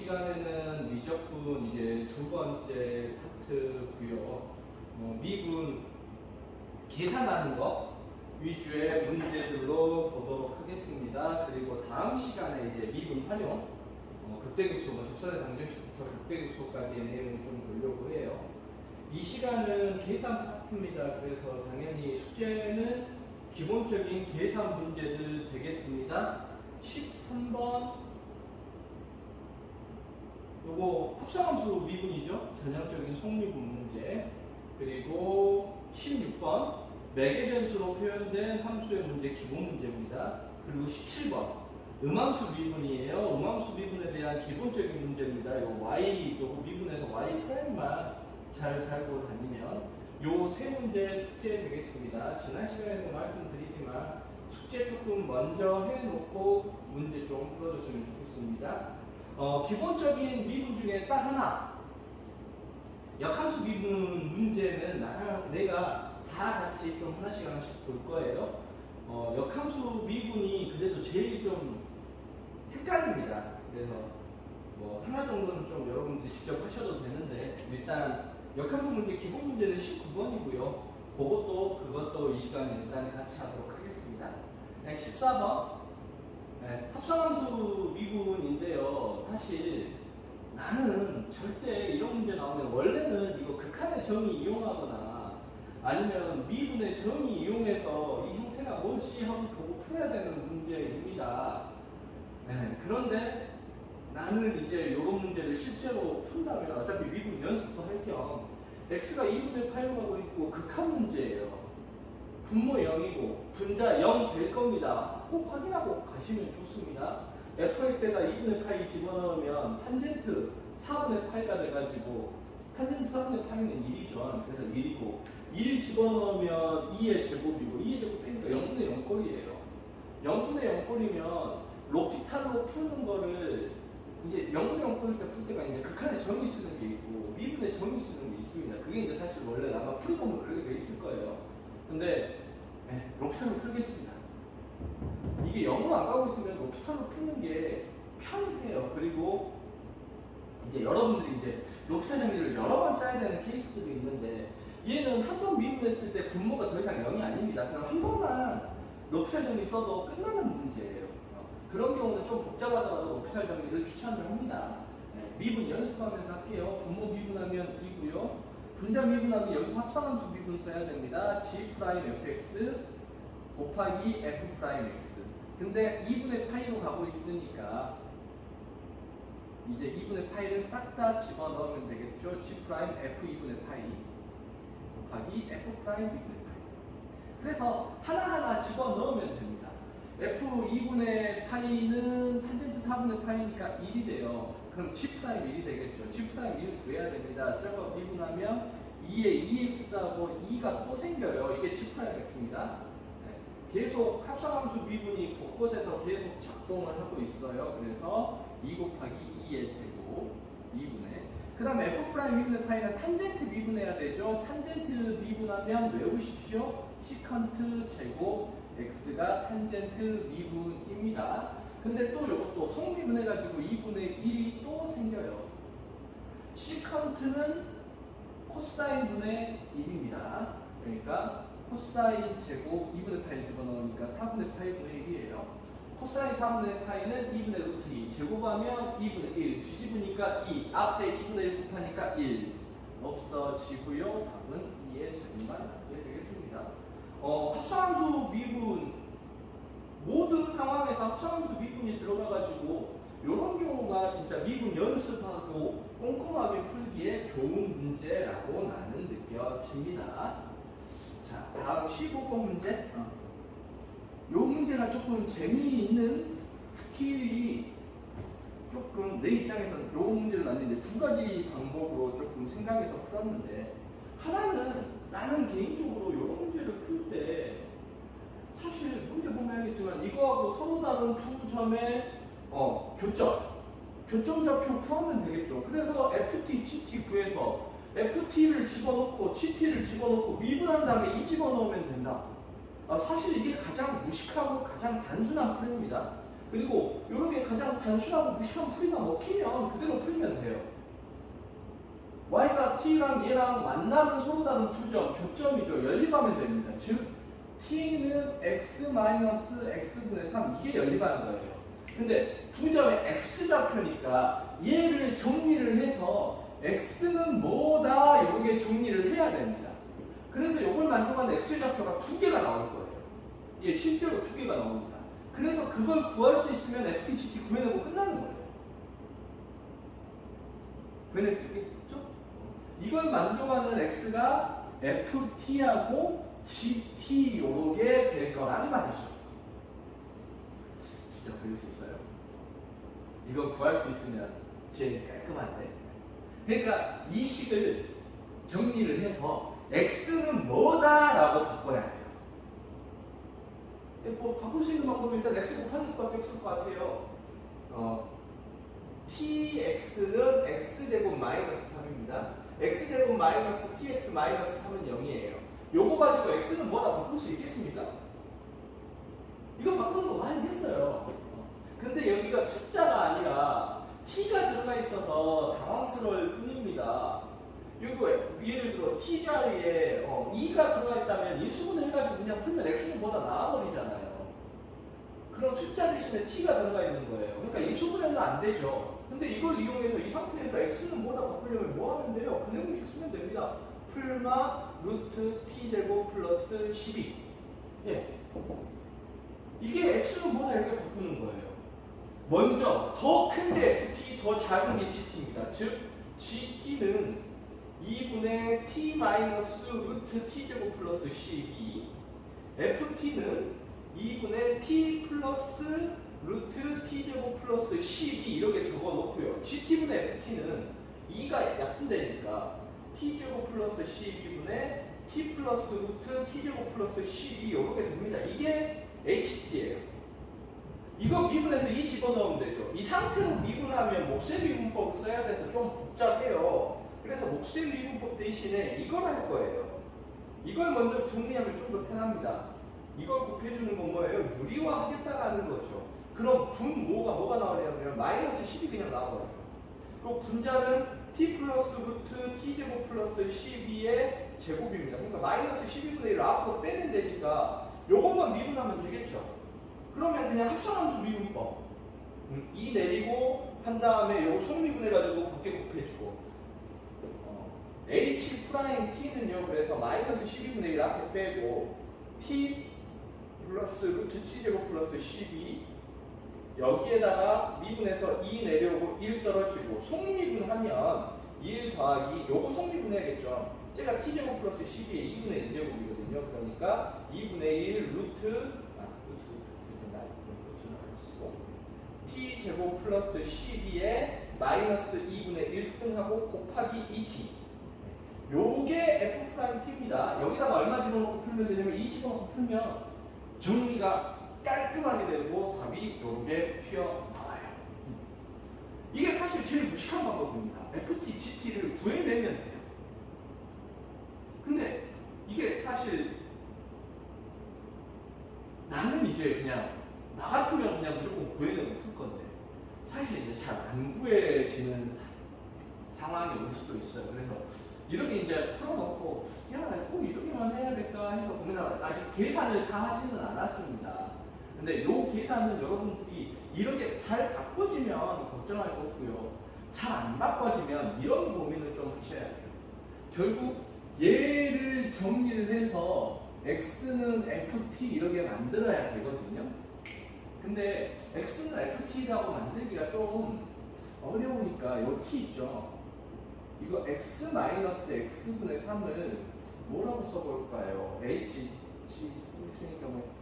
시간에는 미적분 이제 두 번째 파트고요. 미분 계산하는 거 위주의 문제들로 보도록 하겠습니다. 그리고 다음 시간에 이제 미분 활용, 극대극소, 접선의 방정식부터 극대극소까지의 내용을 좀 보려고 해요. 이 시간은 계산 파트입니다. 그래서 당연히 숙제는 기본적인 계산 문제들 되겠습니다. 13번 요거 합성함수 미분이죠. 전형적인 속미분 문제. 그리고 16번 매개 변수로 표현된 함수의 문제 기본 문제입니다. 그리고 17번 음함수 미분이에요. 음함수 미분에 대한 기본적인 문제입니다. 요 y 요거 미분에서 y 프라임만 잘 달고 다니면 요 세 문제 숙제 되겠습니다. 지난 시간에도 말씀드리지만 숙제 조금 먼저 해놓고 문제 좀 풀어줬으면 좋겠습니다. 기본적인 미분 중에 딱 하나, 역함수 미분 문제는 내가 다 같이 좀 하나씩 볼 거예요. 역함수 미분이 그래도 제일 좀 헷갈립니다. 그래서 하나 정도는 좀 여러분들이 직접 하셔도 되는데, 일단 역함수 문제 기본 문제는 19번이고요. 그것도 이 시간에 일단 같이 하도록 하겠습니다. 14번 합성함수 미분인데요. 사실 나는 절대 이런 문제 나오면 원래는 이거 극한의 정의 이용하거나 아니면 미분의 정의 이용해서 이 형태가 뭐지 하고 보고 풀어야 되는 문제입니다. 그런데 나는 이제 이런 문제를 실제로 푼다면 어차피 미분 연습도 할 겸 x가 2분의 8로 가고 있고 극한 문제예요. 분모 0이고 분자 0 될 겁니다. 꼭 확인하고 가시면 좋습니다. fx에다 2분의 파이 집어넣으면 탄젠트 4분의 8가 돼가지고 탄젠트 4분의 8는 1이죠. 그래서 1이고 1 집어넣으면 2의 제곱이고 2의 제곱 빼니까 0분의 0 꼴이에요. 0분의 0 꼴이면 로피탈로 푸는 거를 이제 0분의 0 꼴일 때 풀 때가 있는데 극한의 정의 쓰는 게 있고 미분의 정의 쓰는 게 있습니다. 그게 이제 사실 원래 아마 풀이보면 그렇게 돼 있을 거예요. 근데 로피탈로 풀겠습니다. 이게 0으로 안 가고 있으면 로피탈로 푸는 게 편해요. 그리고 이제 여러분들이 이제 로피탈 정리를 여러 번 써야 되는 케이스들이 있는데, 얘는 한 번 미분했을 때 분모가 더 이상 0이 아닙니다. 그럼 한 번만 로피탈 정리 써도 끝나는 문제예요. 그런 경우는 좀 복잡하더라도 로피탈 정리를 추천을 합니다. 미분 연습하면서 할게요. 분모 미분하면 2고요. 분자 미분하면 여기서 합성함수 미분 써야 됩니다. g'(fx) 곱하기 f'(x). 근데 2분의 파이로 가고 있으니까 이제 2분의 파이를 싹 다 집어넣으면 되겠죠. g'(f 2분의 파이) 곱하기 f' 2분의 파이. 그래서 하나하나 집어넣으면 됩니다. f 2분의 파이는 탄젠트 4분의 파이니까 1이 돼요. 그럼 g'1이 되겠죠. g'1을 구해야 됩니다. 저거 미분하면 2에 2x하고 2가 또 생겨요. 이게 g'(x입니다. 계속 합성함수 미분이 곳곳에서 계속 작동을 하고 있어요. 그래서 2 곱하기 2의 제곱 2분의, 그 다음에 f' 2분의 파이는 탄젠트 미분해야 되죠. 탄젠트 미분하면 외우십시오. 시컨트 제곱 x가 탄젠트 미분입니다. 근데 또 이것도 속미분해가지고 2분의 1이 또 생겨요. 시컨트는 코사인분의 1입니다. 그러니까 코사인 제곱 2분의 파이 집어넣으니까 4분의 파이분의 1이에요. 코사인 4분의 파이는 2분의 루트 2, 제곱하면 2분의 1, 뒤집으니까 2, 앞에 2분의 1 곱하니까 1 없어지고요. 답은 2의 제곱만 남게 되겠습니다. 합성함수 미분, 모든 상황에서 합성함수 미분이 들어가가지고 이런 경우가 진짜 미분 연습하고 꼼꼼하게 풀기에 좋은 문제라고 나는 느껴집니다. 자, 다음 15번 문제. 이 문제가 조금 재미있는 스킬이 조금 내 입장에서는 이 문제를 놨는데 두 가지 방법으로 조금 생각해서 풀었는데, 하나는 나는 개인적으로 이런 문제를 풀 때 사실 문제 보면 알겠지만 이거하고 서로 다른 두 점의 교점좌표 풀면 되겠죠. 그래서 FT, GT 구해서 FT를 집어넣고 GT를 집어넣고 미분한 다음에 2 집어넣으면 된다. 사실 이게 가장 무식하고 가장 단순한 풀이입니다. 그리고 이렇게 가장 단순하고 무식한 풀이가 먹히면 그대로 풀면 돼요. y가 t랑 얘랑 만나는 서로 다른 두 점, 교점이죠. 연립하면 됩니다. 즉 t는 x-x분의 3 이게 연립하는 거예요. 근데 두 점의 x좌표니까 얘를 정리를 해서 x는 뭐다 이렇게 정리를 해야 됩니다. 그래서 이걸 만족하는 x좌표가 두 개가 나올 거예요. 예, 실제로 두 개가 나옵니다. 그래서 그걸 구할 수 있으면 ft, gt 구해내고 끝나는 거예요. 구해낼 수 있겠죠? 이걸 만족하는 x가 ft하고 gt 요게 될 거란 말이죠. 진짜 구할 수 있어요. 이거 구할 수 있으면 제일 깔끔한데. 그러니까 이 식을 정리를 해서 x는 뭐다라고 바꿔야 돼요. 뭐 바꿀 수 있는 방법은 일단 x 곱하는 수밖에 없을 것 같아요. tx는 x제곱 마이너스 3입니다. x제곱 마이너스 tx 마이너스 3은 0이에요. 요거 가지고 x는 뭐다 바꿀 수 있겠습니까? 이거 바꾸는 거 많이 했어요. 근데 여기가 숫자가 아니라 t가 들어가 있어서 당황스러울 뿐입니다. 이거 예를 들어 t 자리에 2가 들어가 있다면 인수분해 해가지고 그냥 풀면 x는 뭐다 나와버리잖아요. 그럼 숫자 대신에 t가 들어가 있는 거예요. 그러니까 인수분해는 안 되죠. 근데 이걸 이용해서 이 상태에서 x는 뭐다 바꾸려면 뭐 하면 돼요? 그 내용식 쓰면 됩니다. 풀마 루트 t제곱 플러스 12. 예. 이게 x는 뭐다 이렇게 바꾸는 거예요. 먼저 더 큰 게 ft, 더 작은 게 gt입니다. 즉 gt는 2분의 t 마이너스 루트 t제곱 플러스 12, ft는 2분의 t 플러스 루트 t제곱 플러스 12 이렇게 적어 놓고요. gt분의 ft는 2가 약분되니까 t제곱 플러스 12분의 t 플러스 루트 t제곱 플러스 12 이렇게 됩니다. 이게 ht예요. 이거 미분해서 2 집어넣으면 되죠. 이 상태로 미분하면 몫의 미분법 써야 돼서 좀 복잡해요. 그래서 몫의 미분법 대신에 이걸 할 거예요. 이걸 먼저 정리하면 좀 더 편합니다. 이걸 곱해주는 건 뭐예요? 유리화 하겠다가 하는 거죠. 그럼 분모가 뭐가 나오냐면 마이너스 10이 그냥 나와요. 그리고 분자는 t 플러스 루트 t제곱 플러스 12의 제곱입니다. 그러니까 마이너스 12분의 1을 앞으로 빼면 되니까 요것만 미분하면 되겠죠. 그러면 그냥 합성함수 미분법 2 내리고 한 다음에 요거 속미분해가지고 밖에 곱해주고 h 프라임 t는요 그래서 마이너스 12분의 1 앞에 빼고 t 플러스 루트 t제곱 플러스 12 여기에다가 미분해서 2 내려오고 1 떨어지고 속미분하면 1 더하기 요거 속미분해야겠죠. 제가 t제곱 플러스 12의 2분의 1제곱이거든요. 그러니까 2분의 1 루트 t제곱 플러스 12에 마이너스 2분의 1승하고 곱하기 2t 요게 f't입니다. 여기다가 얼마 집어넣고 풀면 되냐면 2 집어넣고 풀면 정리가 깔끔하게 되고 답이 요렇게 튀어나와요. 이게 사실 제일 무식한 방법입니다. ft, gt를 구해내면 돼요. 근데 이게 사실 나는 이제 그냥 나 같으면 그냥 무조건 구해내고 풀 건데 사실 이제 잘 안 구해지는 상황이 올 수도 있어요. 그래서 이렇게 이제 풀어놓고 야, 꼭 이렇게만 해야 될까 해서 고민하다가 아직 계산을 다 하지는 않았습니다. 근데 요 계산은 여러분들이 이렇게 잘 바꿔지면 걱정할 거 없고요. 잘 안 바꿔지면 이런 고민을 좀 하셔야 돼요. 결국 얘를 정리를 해서 x는 ft 이렇게 만들어야 되거든요. 근데 x는 ft라고 만들기가 좀 어려우니까 요 t 있죠. 이거 x-x분의 3을 뭐라고 써볼까요? h, g 있으니까 뭐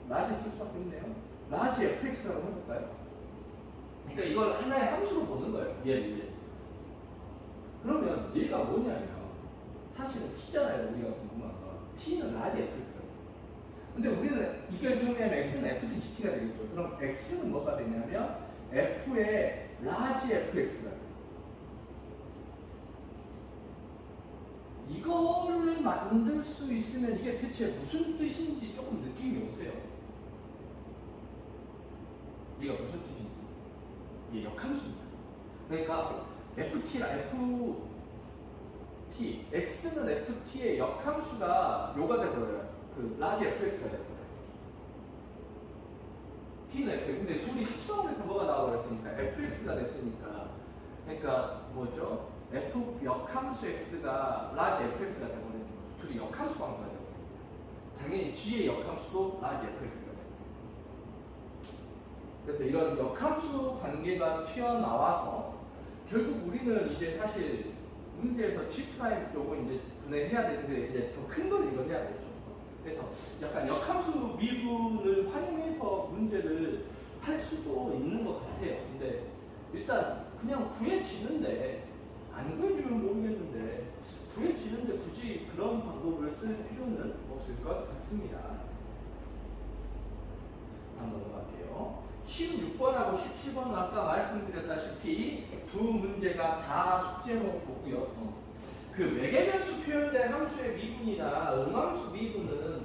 라지 쓸 수밖에 없네요. 라지 fx라고 해볼까요? 그러니까 이걸 하나의 함수로 보는 거예요. 얘를. 그러면 얘가 뭐냐면 사실은 t잖아요. 우리가 궁금한 건 t는 라지 fx. 근데 우리는 이걸 정리하면 x는 ft, gt가 되겠죠. 그럼 x는 뭐가 되냐면 f의 라지 fx가 돼요. 이거를 만들 수 있으면 이게 대체 무슨 뜻인지 조금 느낌이 오세요. 이게 무슨 뜻인지. 이게 역함수입니다. 그러니까 x는 ft의 역함수가 요가 돼버려요. 그 라지 fx가 돼버려요. t는 f. 근데 둘이 합성을 해서 뭐가 나와버렸으니까 fx가 됐으니까. 그러니까 뭐죠? f 역함수 x가 라지 fx가 돼버리는 거죠. 둘이 역함수 관계가 돼버립니다. 당연히 g의 역함수도 라지 fx가 돼요. 그래서 이런 역함수 관계가 튀어나와서 결국 우리는 이제 사실 문제에서 G' 요거 이제 분해해야 되는데 이제 더 큰 걸 이거 해야 되죠. 그래서 약간 역함수 미분을 활용해서 문제를 할 수도 있는 것 같아요. 근데 일단 그냥 구해지는데 안 구해지면 모르겠는데 구해지는데 굳이 그런 방법을 쓸 필요는 없을 것 같습니다. 한번 넘어갈게요. 16번하고 17번은 아까 말씀드렸다시피 두 문제가 다 숙제로 보고요. 그 외계변수 표현된 함수의 미분이나 음함수 미분은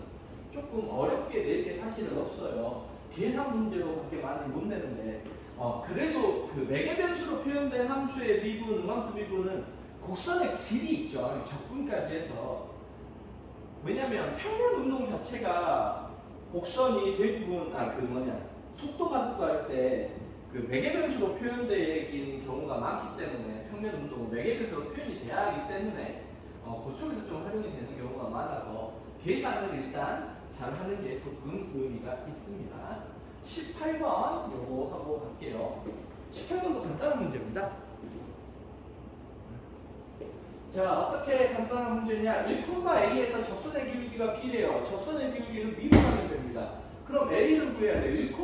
조금 어렵게 낼 게 사실은 없어요. 계산 문제로 그렇게 많이 못 내는데 그래도 그 외계변수로 표현된 함수의 미분, 음함수 미분은 곡선의 길이 있죠. 적분까지 해서. 왜냐면 평면 운동 자체가 곡선이 대부분 속도 가속도할 때 그 매개변수로 표현되는 경우가 많기 때문에 평면 운동은 매개변수로 표현이 돼야 하기 때문에 그쪽에서 좀 활용이 되는 경우가 많아서 계산을 일단 잘 하는 게 조금 의미가 있습니다. 18번 요거 하고 갈게요. 18번도 간단한 문제입니다. 자, 어떻게 간단한 문제냐? 1,A에서 접선의 기울기가 B래요. 접선의 기울기는 미분하면 됩니다. 그럼 A를 구해야 돼요. 1,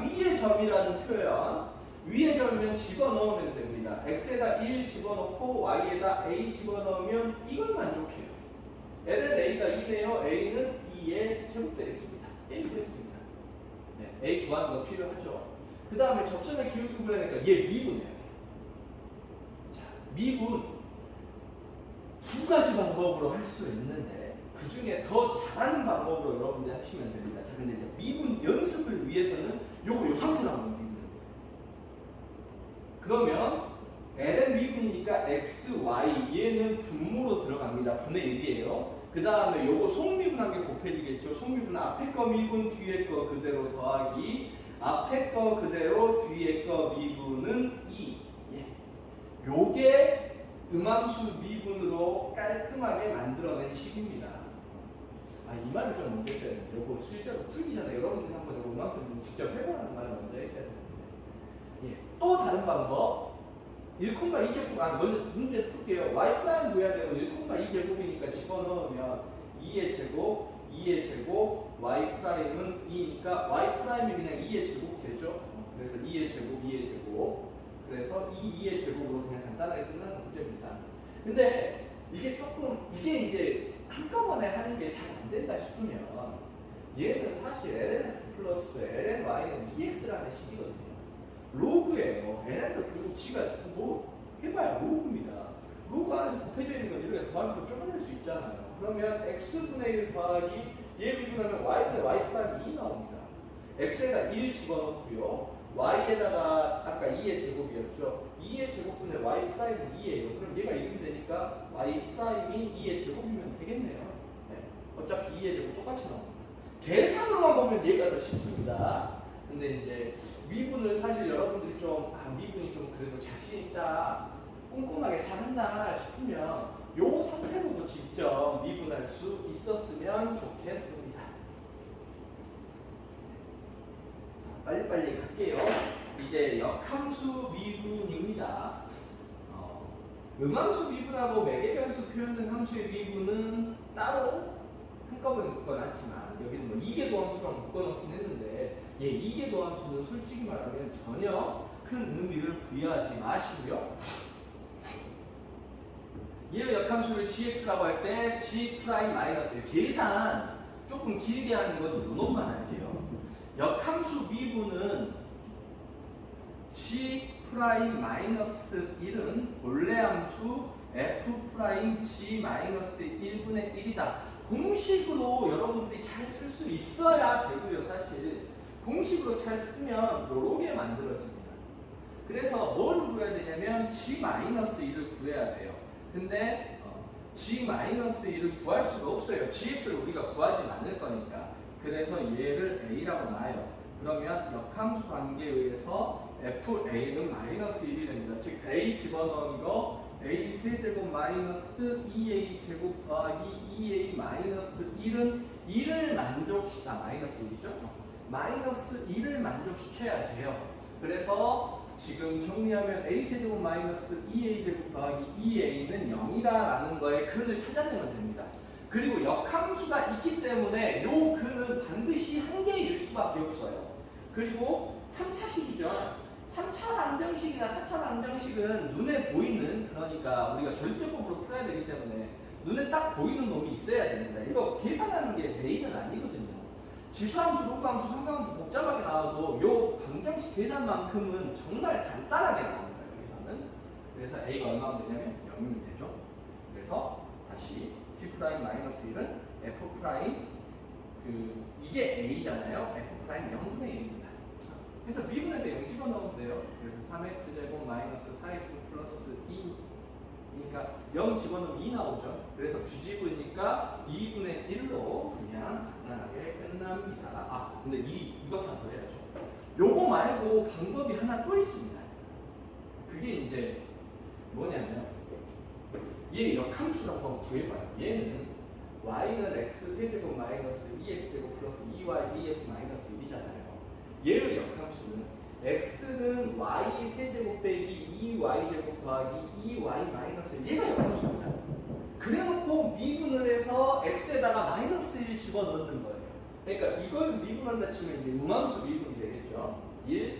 위의 점이라는 표현. 위의 점이면 집어넣으면 됩니다. X에다 1 집어넣고 Y에다 A 집어넣으면 이건 만족해요. L은 A가 2네요. A는 2에 제곱되겠습니다. A 구했습니다. 네, A 구하는 거 필요하죠. 그 다음에 접선의 기울기 구하니까 얘 미분해야 돼요. 자, 미분 두 가지 방법으로 할 수 있는데 그 중에 더 잘하는 방법으로 여러분들 하시면 됩니다. 자, 근데 이제 미분 연습을 위해서는 요 상태로 한번 미분해요. 그러면 ln 미분이니까 x, y 얘는 분모로 들어갑니다. 분의 1이에요. 그 다음에 요거 속미분한 게 곱해지겠죠. 속미분 앞에 거 미분, 뒤에 거 그대로 더하기 앞에 거 그대로 뒤에 거 미분은 2. 예. 요게 음함수 미분으로 깔끔하게 만들어낸 식입니다. 이 말을 좀 먼저 했어야 되는데 요거 실제로 풀기 전에 여러분들이 한번 요거 음함수 미분 직접 해보라는 말을 먼저 했어야 되는데 예. 또 다른 방법 1,2제곱 먼저 문제 풀게요. y' 구해야 되고 1,2제곱이니까 집어넣으면 2의 제곱 2의 제곱 y'은 2니까 y'이 그냥 2의 제곱 되죠. 그래서 2의 제곱 2의 제곱 그래서 2의 제곱으로 그냥 간단하게 끝나는 문제입니다. 근데 이게 이제 한꺼번에 하는 게 잘 안 된다 싶으면 얘는 사실 lns 플러스 lny는 ex라는 식이거든요. 로그예요. ln도 결국 지가 뭐 해봐야 로그입니다. 로그 안에서 곱해져 있는 건 이렇게 더하기로 쪼개낼 수 있잖아요. 그러면 x분의 1 더하기 얘 미분하면 y분의 y' 2 나옵니다. x에다 1 집어넣고요. y에다가 아까 2의 제곱이었죠. 2의 제곱분의 y'은 2예요. 그럼 얘가 1이면 되니까 y'이 2의 제곱이면 되겠네요. 네. 어차피 2의 제곱 똑같이 나옵니다. 계산으로만 보면 얘가 더 쉽습니다. 근데 이제 미분을 사실 여러분들이 미분이 좀 그래도 자신 있다, 꼼꼼하게 잘한다 싶으면 요 상태로도 직접 미분할 수 있었으면 좋겠습니다. 빨리빨리 갈게요. 이제 역함수 미분입니다. 음함수 미분하고 매개변수 표현된 함수의 미분은 따로 한꺼번에 묶어놨지만 여기는 뭐 이계도함수랑 묶어놓긴 했는데 이계도함수는 솔직히 말하면 전혀 큰 의미를 부여하지 마시고요. 얘의 역함수를 gx라고 할 때 g' 계산 조금 길게 하는 건 요놈만 할게요. 역함수 미분은 g'-1은 본래함수 f'-g-1분의 1이다. 공식으로 여러분들이 잘 쓸 수 있어야 되고요. 사실 공식으로 잘 쓰면 요렇게 만들어집니다. 그래서 뭐를 구해야 되냐면 g-1을 구해야 돼요. 근데 g-1을 구할 수가 없어요. gx를 우리가 구하진 않을 거니까. 그래서 얘를 a라고 놔요. 그러면 역함수 관계에 의해서 fa는 마이너스 1이 됩니다. 즉 a 집어넣은 거 a 세제곱 마이너스 2a 제곱 더하기 2a 마이너스 1은 1을 만족시켜 마이너스 1이죠? 마이너스 1을 만족시켜야 돼요. 그래서 지금 정리하면 a 세제곱 마이너스 2a 제곱 더하기 2a는 0이다라는 거에 근을 찾아내면 됩니다. 그리고 역함수가 있기 때문에 요 근은 반드시 한 개일 수밖에 없어요. 그리고 3차식이죠. 3차 방정식이나 4차 방정식은 눈에 보이는, 그러니까 우리가 절대법으로 풀어야 되기 때문에 눈에 딱 보이는 놈이 있어야 됩니다. 이거 계산하는 게 메인은 아니거든요. 지수함수, 로그함수, 삼각함수 복잡하게 나와도 요 방정식 계산만큼은 정말 간단하게 나옵니다. 여기서는. 그래서 A가 얼마면 되냐면 0이면 되죠. 그래서 다시 G'-1은 F' 이게 A잖아요. F' 0분의 1입니다. 그래서 B분에서 0 집어넣으면 돼요. 그래서 3x 제곱 마이너스 4x 플러스 2 그러니까 0 집어넣으면 2 나오죠. 그래서 주지구니까 2분의 1로 그냥 간단하게 끝납니다. 근데 이것 하나 더 해야죠. 요거 말고 방법이 하나 또 있습니다. 그게 이제 뭐냐면 얘 역함수라고 한번 구해봐요. 얘는 y는 x 세제곱 마이너스 2x 제곱 플러스 2y 2x 마이너스 1이잖아요. 얘의 역함수는 x는 y 세제곱 빼기 2y 제곱 더하기 2y 마이너스 1. 얘가 역함수입니다. 그래놓고 미분을 해서 x에다가 마이너스 1 집어넣는 거예요. 그러니까 이걸 미분한다 치면 이제 음함수 미분이 되겠죠. 1,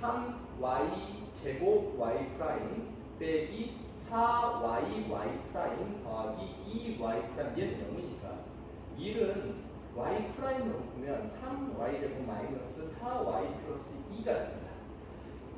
3y 제곱 y 프라임 빼기 4y y 프라임 더하기 2y 프라임, 얘는 0이니까 1은 y 프라임으로 보면 3y 제곱 마이너스 4y 플러스 2가 됩니다.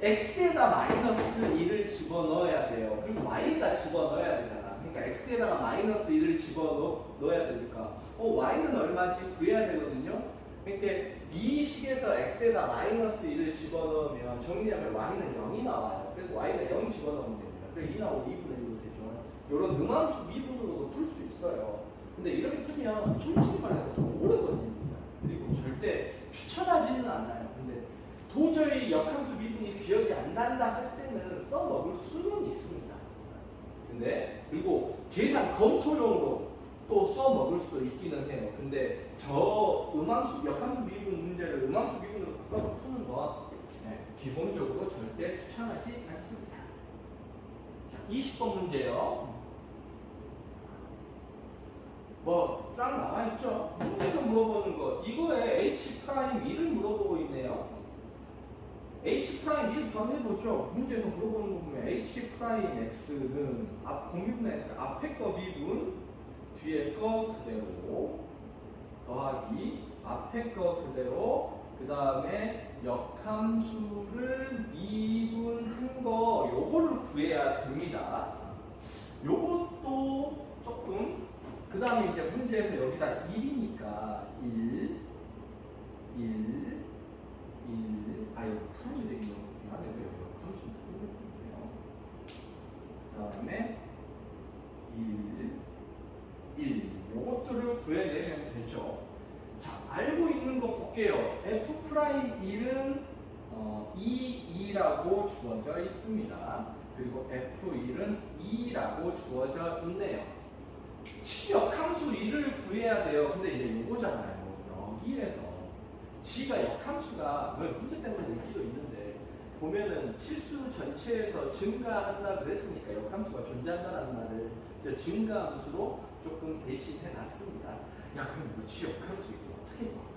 x에다 마이너스 1을 집어넣어야 돼요. 그럼 y에다 집어넣어야 되잖아. 그러니까 x에다가 마이너스 1을 집어넣어야 되니까 y는 얼마지? 구해야 되거든요. 그러니까 이 식에서 x에다 마이너스 1을 집어넣으면 정리하면 y는 0이 나와요. 그래서 y가 0 집어넣으면 됩니다. 그래서 2 나오고 2분의 1로 되죠. 이런 능함수 미분으로도 풀 수 있어요. 근데 이렇게 풀면 솔직히 말해서 더 오래 걸립니다. 그리고 절대 추천하지는 않아요. 근데 도저히 역함수 미분이 기억이 안 난다 할 때는 써먹을 수는 있습니다. 근데 그리고 계산 검토용으로 또 써먹을 수도 있기는 해요. 근데 저 역함수 미분 문제를 음함수 미분으로 바꿔서 푸는 건 기본적으로 절대 추천하지 않습니다. 자, 20번 문제요. 뭐 쫙 나와 있죠. 문제에서 물어보는 거 이거에 H'1을 물어보고 있네요. H'1 바로 해보죠. 문제에서 물어보는 거 보면 H'X는 공유분의 앞에 거 미분 뒤에 거 그대로 더하기 앞에 거 그대로 그 다음에 역함수를 미분한 거 요거를 구해야 됩니다. 요것도 조금 그 다음에 이제 문제에서 여기다 1이니까 1 이거 풀이 되긴 미안해요. 역함수 풀이네요. 그 다음에 1 요것들을 구해내면 되죠. 자, 알고 있는 거 볼게요. F'1은 2라고 주어져 있습니다. 그리고 F1은 2라고 주어져 있네요. 역함수 2를 구해야 돼요. 근데 이제 요거잖아요. 여기에서 G가 역함수가 문제 때문에 여기도 있는데 보면은 실수 전체에서 증가한다 그랬으니까 역함수가 존재한다는 말을 증가함수로 조금 대신해 놨습니다. 야, 그럼 뭐 G 역함수 이거 어떻게 구할까?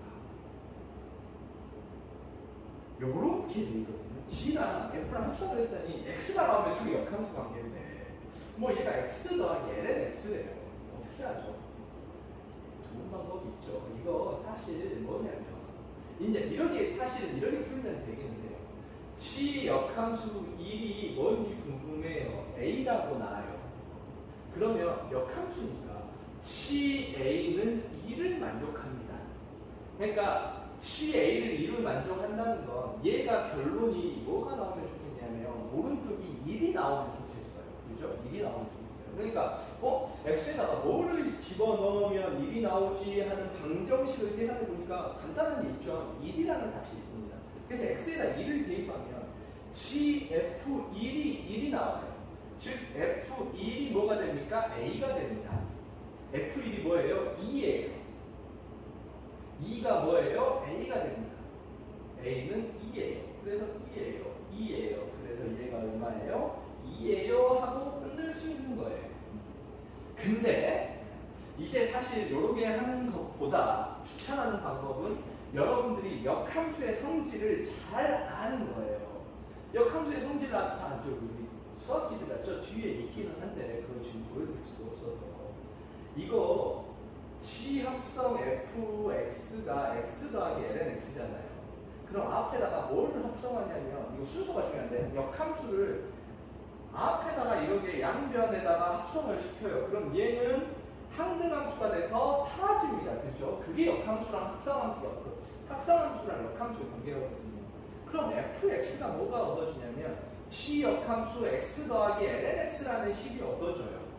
요렇게 돼 있거든요. G랑 F랑 합성을 했더니 X가 나오면 둘이 역함수 관계인데 뭐 얘가 X 더하기 LN X래요. 어떻게 하죠? 좋은 방법이 있죠. 이거 사실 뭐냐면 이제 이렇게 사실은 이렇게 풀면 되겠는데요. G 역함수 1이 뭔지 궁금해요. A라고 나와요. 그러면 역함수니까 GA는 2를 만족합니다. 그러니까 치 A를 1을 만족한다는 건 얘가 결론이 뭐가 나오면 좋겠냐면 오른쪽이 1이 나오면 좋겠어요. 그죠? 1이 나오면 좋겠어요. 그러니까 x에다가 뭐를 집어넣으면 1이 나오지 하는 방정식을 계산해 보니까 간단한 게 있죠. 1이라는 값이 있습니다. 그래서 x에다 1을 대입하면 gf1이 1이 나와요. 즉 f1이 뭐가 됩니까? a가 됩니다. f1이 뭐예요? 2예요. 2가 뭐예요? a가 됩니다. a는 2예요. 그래서 2예요. 2예요. 그래서 얘가 얼마예요? 2예요 하고 끝낼 수 있는 거예요. 근데 이제 사실 요렇게 하는 것보다 추천하는 방법은 여러분들이 역함수의 성질을 잘 아는 거예요. 역함수의 성질을 잘 알죠. 우리 수학식이라 저 뒤에 있기는 한데 그걸 지금 보여드릴 수가 없어서 이거 G 합성 fx가 x 더하기 ln x잖아요. 그럼 앞에다가 뭘 합성하냐면 이거 순서가 중요한데 역함수를 앞에다가 이렇게 양변에다가 합성을 시켜요. 그럼 얘는 항등함수가 돼서 사라집니다. 그렇죠? 그게 역함수랑 합성함수랑 역함수의 관계거든요. 그럼 fx가 뭐가 얻어지냐면 G 역함수 x 더하기 ln x라는 식이 얻어져요.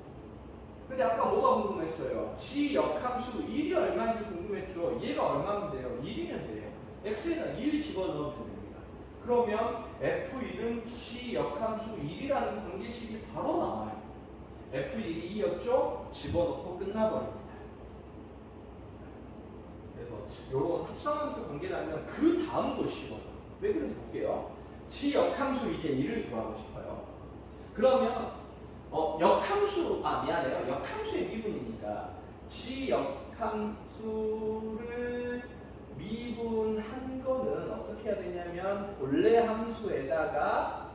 근데 아까 뭐가 궁금했어요? G 역함수 1이 얼마인지 궁금했죠? 얘가 얼마면 돼요? 1이면 돼요. x에다 1 집어넣으면 됩니다. 그러면 F1은 G 역함수 1이라는 관계식이 바로 나와요. F1이 2였죠? 집어넣고 끝나버립니다. 그래서 이런 합성함수 관계라면 그 다음도 쉬워요. 왜 그런지 볼게요. G 역함수 이제 1을 구하고 싶어요. 그러면 미안해요. 역함수의 미분이니까 G 역함수를 미분한 거는 어떻게 해야 되냐면 본래 함수에다가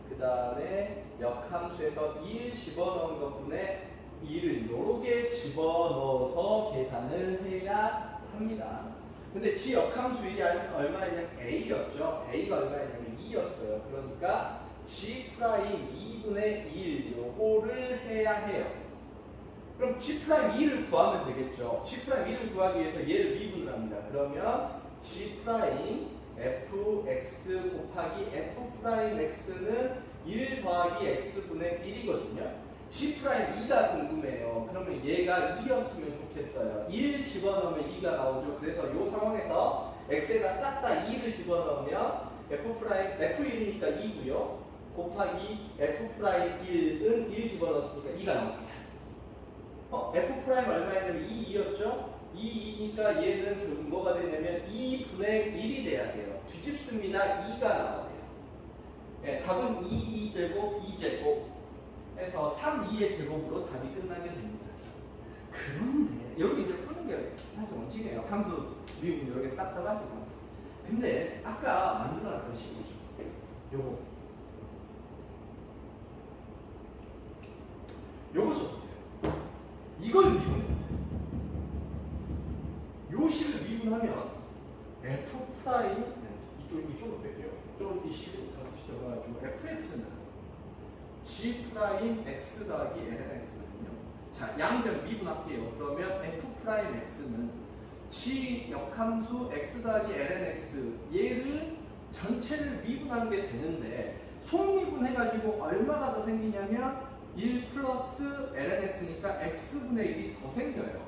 그 다음에 역함수에서 1 집어넣은 것분에 2를 요렇게 집어넣어서 계산을 해야 합니다. 근데 G 역함수 1이 얼마냐면 A였죠. A가 얼마냐면 2였어요. 그러니까 G 프라임 2분의 1 요거를 해야 해요. 그럼 G 프라임 2를 구하면 되겠죠. G 프라임 2를 구하기 위해서 얘를 미분을 합니다. 그러면 G 프라임 fx 곱하기 f 프라임 x는 1 더하기 x분의 1이거든요. G 프라임 2가 궁금해요. 그러면 얘가 2였으면 좋겠어요. 1 집어넣으면 2가 나오죠. 그래서 이 상황에서 x에다 싹 다 2를 집어넣으면 f 프라임 f1이니까 2고요. 곱하기 f'1은 1 집어넣었으니까 2가 나옵니다. f' 얼마였냐면 2였죠? 2니까 얘는 결국 뭐가 되냐면 2분의 1이 돼야 돼요. 뒤집습니다. 2가 나와야 돼요. 네, 답은 2제곱 2제곱 해서 3, 2의 제곱으로 답이 끝나게 됩니다. 그런데 여기 이제 푸는 게 사실 원칙이에요. 함수 미분 이렇게 싹 써가지고. 근데 아까 만들어놨던 식이죠. 요거 써도 돼요. 이걸 미분해보세요. 요 식을 미분하면 f 프라임 이쪽으로 뺄게요. 이 식을 다 붙여가지고 fx는 g 프라임 x 더하기 ln x거든요. 자, 양변 미분할게요. 그러면 f 프라임 x는 g 역함수 x 더하기 ln x 얘를 전체를 미분하는 게 되는데 속미분해가지고 얼마가 더 생기냐면 1 플러스 ln x니까 x분의 1이 더 생겨요.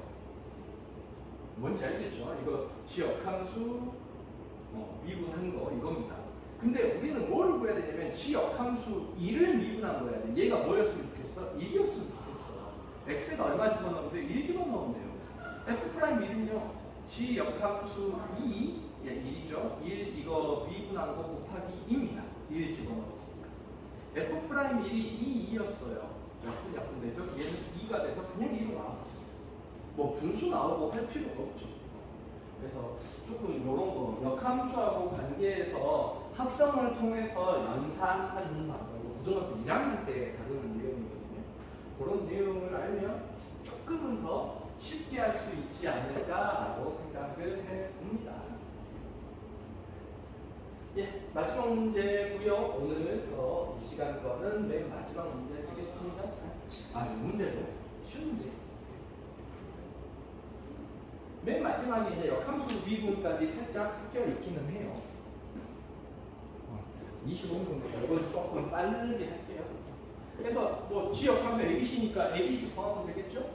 뭔지 알겠죠? 이거 지역함수 미분한 거 이겁니다. 근데 우리는 뭐를 구해야 되냐면 지역함수 2를 미분한 거야 돼. 얘가 뭐였으면 좋겠어? 1이었으면 좋겠어. x가 얼마 집어넣으면 돼? 1 집어넣으면 돼요. f'1은요 지역함수 2, 1이죠. 1 이거 미분한 거 곱하기 2입니다. 1 집어넣었습니다. f'1이 2였어요. 약분되죠? 얘는 2가 돼서 그냥 2로 나와. 뭐 분수 나오고 할 필요가 없죠. 그래서 조금 이런 거 역함수하고 관계에서 합성을 통해서 연산하는 방법, 고등학교 1학년 때 다루는 내용이거든요. 그런 내용을 알면 조금은 더 쉽게 할 수 있지 않을까라고 생각을 해봅니다. 예, 마지막 문제고요. 오늘 이 시간 거는 맨 마지막 문제 되겠습니다. 이 문제도 쉬운 문제. 맨 마지막에 이제 역함수 미분까지 살짝 섞여 있기는 해요. 25분부터 이건 조금 빠르게 할게요. 그래서 뭐 G역함수 ABC니까 ABC 더하면 되겠죠?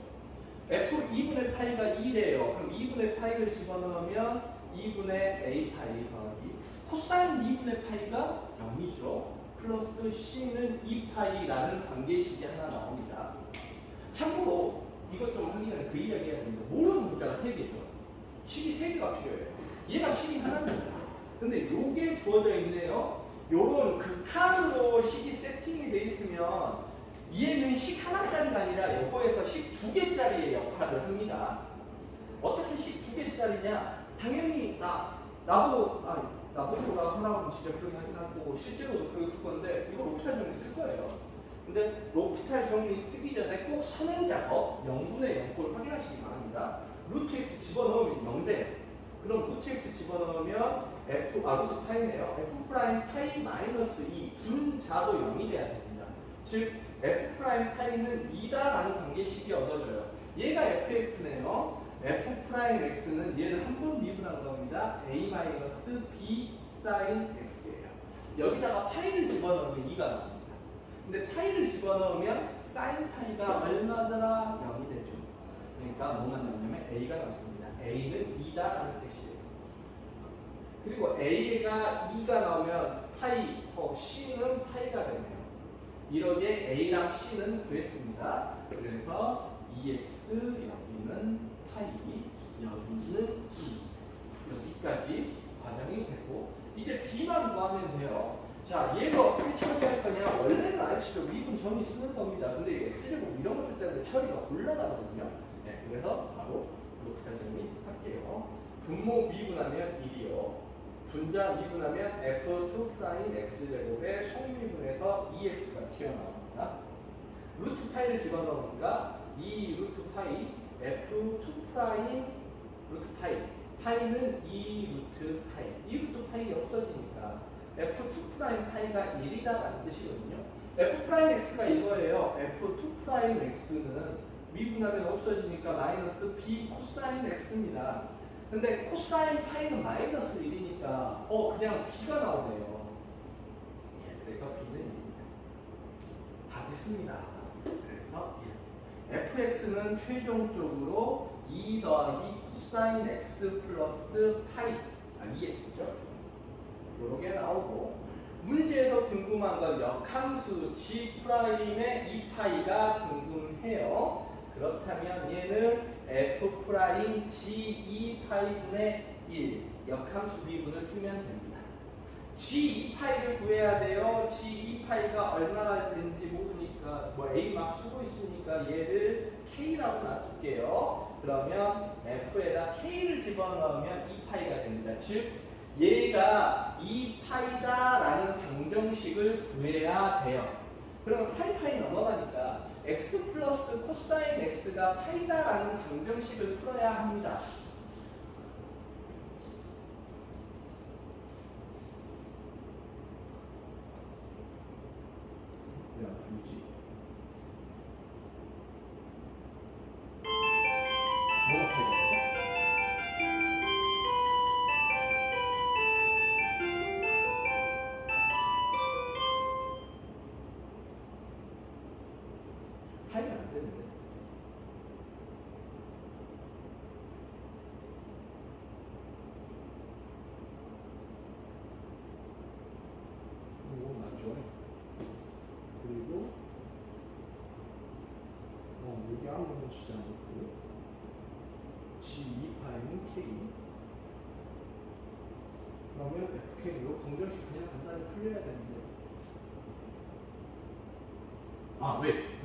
F 2분의 파이가 2래요. 그럼 2분의 파이를 집어넣으면 2분의 A 파이 더하기 코사인 2분의 파이가 0이죠. 플러스 C는 2파이라는 관계식이 하나 나옵니다. 참고로 이것 좀 하기 전에 그 이야기 해야 됩니다. 모르는 문자가 3개죠. 식이 3개가 필요해요. 얘가 식이 하나입니다. 근데 요게 주어져 있네요. 요런 극한으로 식이 세팅이 돼 있으면 얘는 식 하나짜리가 아니라 요거에서 식 2개짜리의 역할을 합니다. 어떻게 식 2개짜리냐? 당연히 나보고 뭐라 하라고 진짜 그렇게 하긴 할 거고 실제로도 그렇게 할 건데 이거 로피탈 정리 쓸 거예요. 근데 로피탈 정리 쓰기 전에 꼭 선행 작업 0분의 0꼴 확인하시기 바랍니다. 루트 x 집어넣으면 0돼요. 그럼 루트 x 집어넣으면 루트 파이네요. f 프라임 파이 마이너스 2 분자도 0이 돼야 됩니다. 즉 f 프라임 파이는 2다라는 관계식이 얻어져요. 얘가 fx네요. f 프라임 x는 얘를 한 번 미분한 겁니다. a 마이너스 b 사인 x예요. 여기다가 파이를 집어넣으면 2가 나옵니다. 근데 파이를 집어넣으면 사인 파이가 얼마더라? 0이 되죠. 그러니까 뭐만 나오냐면 a가 나왔습니다. a는 2다라는 뜻이에요. 그리고 a가 2가 나오면 파이, c는 파이가 되네요. 이렇게 a랑 c는 구했습니다. 그래서 2x 여기는 파이, 여기는 2. 여기까지 과정이 되고 이제 b만 구하면 돼요. 자, 얘를 어떻게 처리할 거냐? 원래는 알죠. 미분 정의 쓰는 겁니다. 근데 이 x제곱 이런 것들 때문에 처리가 곤란하거든요. 네, 그래서 바로 로피탈 정리 할게요. 분모 미분하면 1이요. 분자 미분하면 f2' x제곱의 속미분에서 2x가 튀어나옵니다. 루트 파이를 집어넣으니까 2 루트 파이 f2' 루트 파이 파이는 2 루트 파이 2 루트 파이 없어지니까 f2' 파이가 1이다라는 뜻이거든요. f'(x가) 이거예요. f2' x는 미분하면 없어지니까 마이너스 b 코사인 x입니다. 근데 코사인 파이는 마이너스 1이니까 그냥 b가 나오네요. 예, 그래서 b는 1입니다. 다 됐습니다. 그래서 fx는 최종적으로 2 더하기 코사인 x 플러스 파이 2x죠. 요렇게 나오고 문제에서 궁금한 건 역함수 G'의 2파이가 궁금해요. 그렇다면 얘는 F' G2파이분의 1 역함수 미분을 쓰면 됩니다. G2파이를 구해야 돼요. G2파이가 얼마나 되는지 모르니까 A 막 쓰고 있으니까 얘를 K라고 놔둘게요. 그러면 F에다 K를 집어넣으면 2파이가 됩니다. 즉 얘가 2파이다라는 방정식을 구해야 돼요. 그럼 8파이 넘어가니까 x 플러스 코사인 x가 파이다라는 방정식을 풀어야 합니다. 왜 안 풀리지? 뭐가 파이다죠? 파이가 안 되는데. 이거 맞죠? 그리고 여기 아무것도 치지 않고 G2파이는 K 그러면 FK로 공정식 그냥 간단히 풀려야 되는데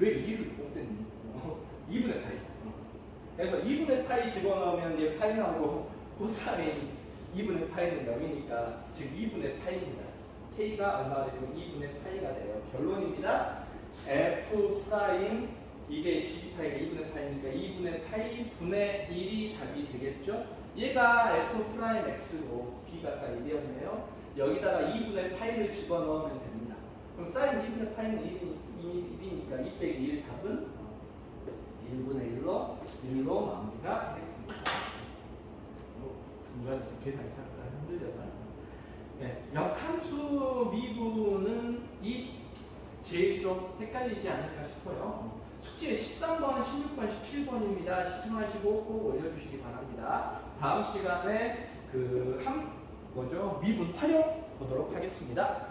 왜 2를 못 뺐니? 2분의 파이. 그래서 2분의 파이 집어넣으면 얘 파이 나오고 코사인 2분의 파이는 0이니까 즉 2분의 파이입니다. K가 얼마가 되면 2분의 파이가 돼요. 결론입니다. F 프라임 이게 G파이가 2분의 파이니까 2분의 파이 분의 1이 답이 되겠죠? 얘가 F 프라임 X고 B가 아까 1이었네요. 여기다가 2분의 파이를 집어넣으면 됩니다. 그럼 사인 2분의 파이는 1이니까 2 빼기 1 답은 1분의 1로 마무리가 되겠습니다. 중간에 또 계산이 잠깐 흔들려서. 네, 역함수 미분은 제일 좀 헷갈리지 않을까 싶어요. 숙제 13번, 16번, 17번입니다. 시청하시고 꼭 올려주시기 바랍니다. 다음 시간에 미분 활용 보도록 하겠습니다.